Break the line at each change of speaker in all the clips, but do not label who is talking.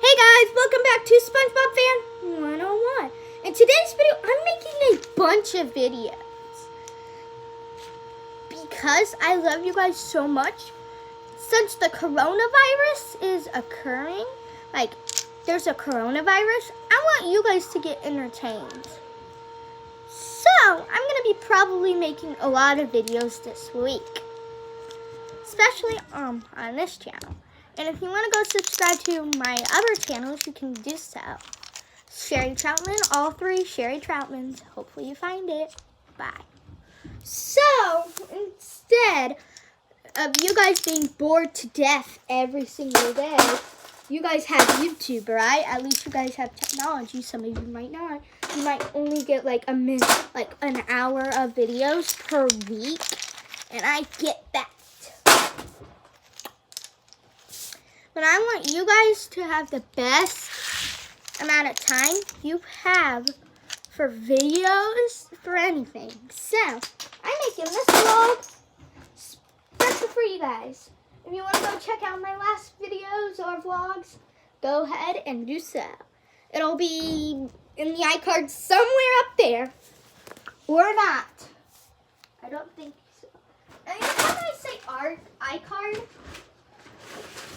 Hey guys, welcome back to SpongeBob Fan 101. In today's video, I'm making a bunch of videos because I love you guys so much. Since the coronavirus is occurring, like there's a coronavirus, I want you guys to get entertained. So, I'm going to be probably making a lot of videos this week, especially on this channel. And if you want to go subscribe to my other channels, you can do so. Sherry Troutman, all three Sherry Troutmans. Hopefully you find it. Bye. So, instead of you guys being bored to death every single day, you guys have YouTube, right? At least you guys have technology. Some of you might not. You might only get like a minute, like an hour of videos per week. And I get that. But I want you guys to have the best amount of time you have for videos, for anything. So, I'm making this vlog special for you guys. If you want to go check out my last videos or vlogs, go ahead and do so. It'll be in the iCard somewhere up there. Or not. I don't think so. And when I say iCard,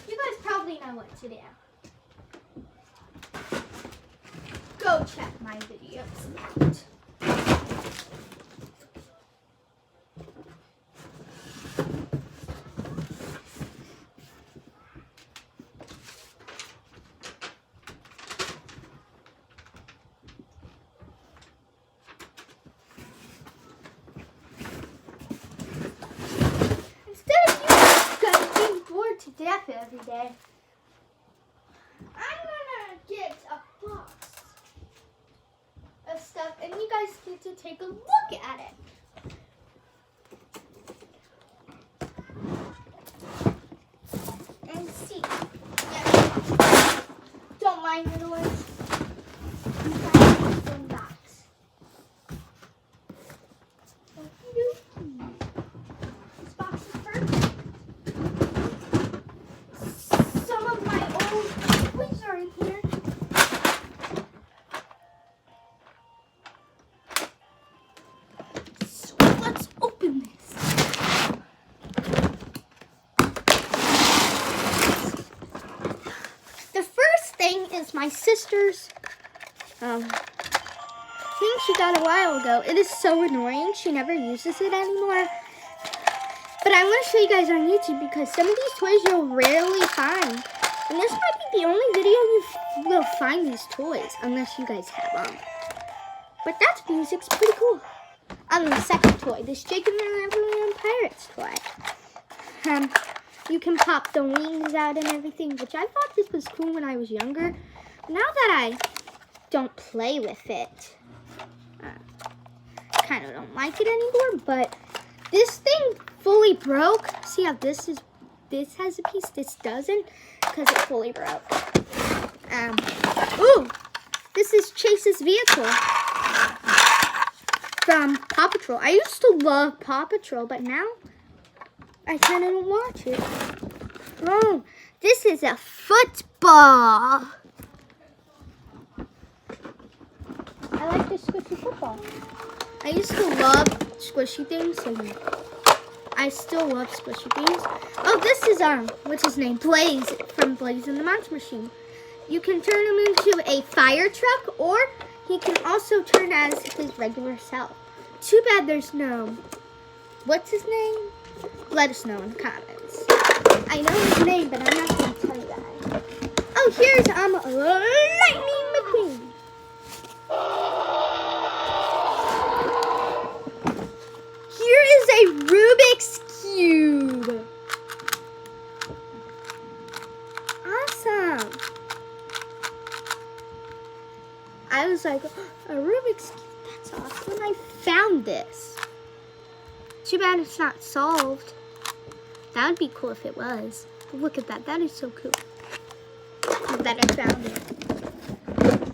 you guys probably know what to do. Go check my videos out. To death every day, I'm gonna get a box of stuff and you guys get to take a look at it. And see. Yeah. Don't mind the noise. This box is perfect. Here. So let's open this. The first thing is my sister's thing she got a while ago. It is so annoying. She never uses it anymore. But I want to show you guys on YouTube because some of these toys you'll rarely find. And this might be the only video you will find these toys, unless you guys have them. But that music's pretty cool. On the second toy, this Jacob and Everyone Pirates toy. You can pop the wings out and everything, which I thought this was cool when I was younger. Now that I don't play with it, kind of don't like it anymore. But this thing fully broke. See how this has a piece, this doesn't, because it fully broke. Ooh, this is Chase's vehicle from Paw Patrol. I used to love Paw Patrol, but now I kind of don't watch it. Oh, this is a football. I like this squishy football. I used to love squishy things, so I still love squishy things. Oh, this is what's his name? Blaze from Blaze and the Monster Machine. You can turn him into a fire truck, or he can also turn as his regular self. Too bad there's no, what's his name? Let us know in the comments. I know his name, but I'm not going to tell you that. Oh, here's Lightning McQueen. Here is a Rubik's Cube. Awesome. I was like, a Rubik's Cube, that's awesome. I found this. Too bad it's not solved. That would be cool if it was. But look at that, that is so cool. That I found it.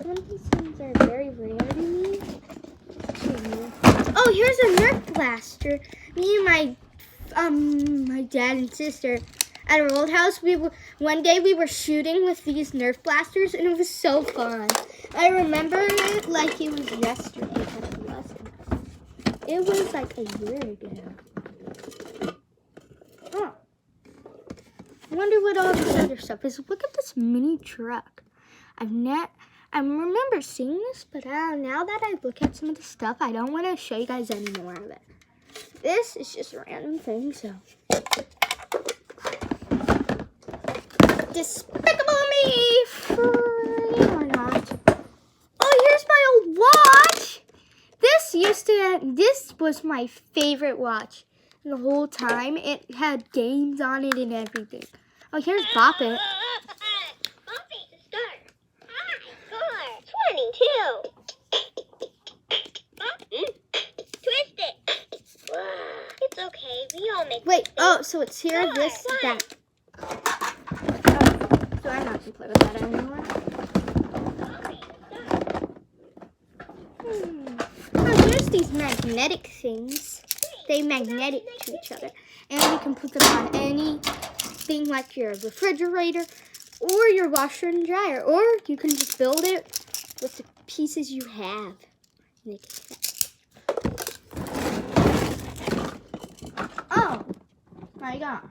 Some of these things are very rare to me. Oh, here's a Nerf blaster. Me and my dad and sister at our old house, one day we were shooting with these Nerf blasters, and it was so fun. I remember it like it was yesterday, but it wasn't. It was like a year ago. Oh. I wonder what all this other stuff is. Look at this mini truck. I remember seeing this, but now that I look at some of the stuff, I don't want to show you guys any more of it. This is just a random thing, so. Despicable Me! Free or not? Oh, here's my old watch! This was my favorite watch. The whole time. It had games on it and everything. Oh, here's Bop It.
Bop It to start. High score 22. Twist it. It's okay. We all make
Wait,
mistakes.
oh, so it's here, this, that. So I'm not going to play with that anymore. Oh, here's these magnetic things. They magnetic to each other. And you can put them on anything like your refrigerator or your washer and dryer. Or you can just build it with the pieces you have. Oh my gosh.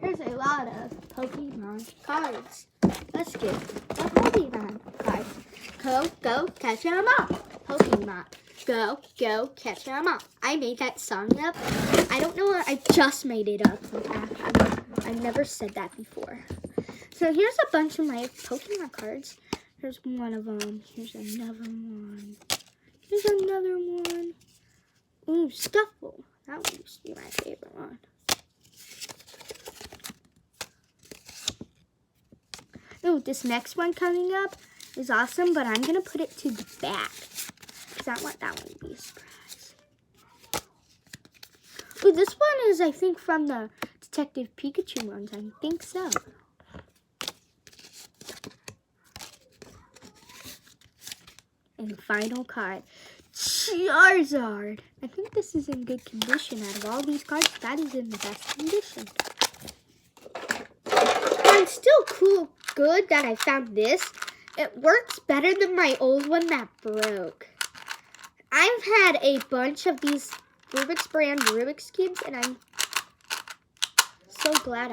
There's a lot of Pokemon cards. Let's get the Pokemon cards. Go, catch 'em all. Pokemon. Go, catch 'em all. I made that song up. I don't know what, I just made it up. I've never said that before. So here's a bunch of my Pokemon cards. Here's one of them. Here's another one. Here's another one. Ooh, Stuffle. That one used to be my favorite one. Ooh, this next one coming up is awesome, but I'm going to put it to the back. Because I want that one to be a surprise. Ooh, this one is, I think, from the Detective Pikachu ones. I think so. And the final card, Charizard. I think this is in good condition. Out of all these cards, that is in the best condition. And still good that I found this. It works better than my old one that broke. I've had a bunch of these Rubik's brand Rubik's Cubes, and I'm so glad